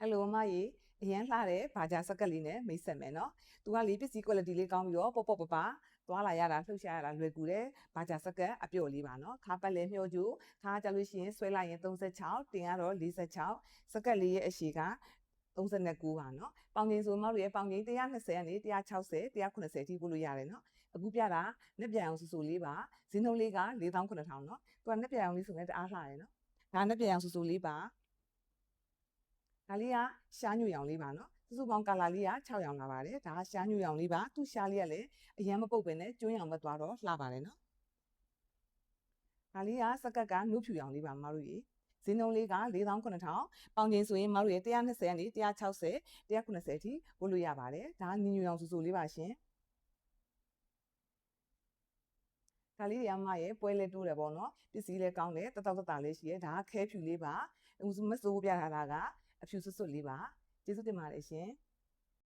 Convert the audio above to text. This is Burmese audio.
Hello မကြီးအရန်လှတဲ့ဘာဂျာစက်ကတ်လေးနဲ့မိတ်ဆက်မယ်နော်။ तू ကလေးပစ္စည်း quality လေးကောင်းပြီးတော့ပေါ့ပေါ့ပပသွားလာရတာလှုပ်ရှားရတာလွယ်ကူတယ်။ဘာဂျာစက်ကတ်အပြုတ်လေးပါနော်။ခါပတ်လည်းမျှောကျိုးခါကြလို့ရှိရင်ဆွဲလိုက်ရင်36တင်ကတော့46စက်ကတ်လေးရဲ့အရှိက39ပါနော်။ပေါင်ချိန်ဆိုမောက်ရဲ့ပေါင်ချိန်120ကနေ160 180ထိပို့လို့ရတယ်နော်။အခုပြတာနှစ်ပြန်အောင်ဆူဆူလေးပါ။ဈေးနှုန်းလေးက4900နော်။ तू ကနှစ်ပြန်အောင်လေးဆိုရင်တအားလှတယ်နော်။ဒါနှစ်ပြန်အောင်ဆူဆူလေးပါ။ဒါလေးကရှားညွှရောင်လေးပါနော်စုစုပေါင်းကာလာလေးက6ရောင်လာပါတယ်ဒါကရှားညွှရောင်လေးပါသူ့ရှားလေးကလည်းအရန်မပုတ်ပင်နဲ့ကျွန်းရောင်ပဲသွားတော့လှပါတယ်နော်ဒါလေးကစက်ကတ်ကနုဖြူရောင်လေးပါမတို့ရေဈေးနှုန်းလေးက4900ပေါင်ချိန်ဆိုရင်မတို့ရေ120ကနေ160 190ထိဝတ်လို့ရပါတယ်ဒါကနီညူရောင်ဆူဆူလေးပါရှင်ဒါလေးတွေကမှရဲ့ပွဲလဲတိုးတယ်ပေါ့နော်ပစ္စည်းလဲကောင်းတယ်တတောက်တတာလေးရှိရဲဒါကခဲဖြူလေးပါမစိုးပြထားတာကအဖြူစွတ်စွတ်လေးပါကျေးဇူးတင်ပါတယ်ရှင်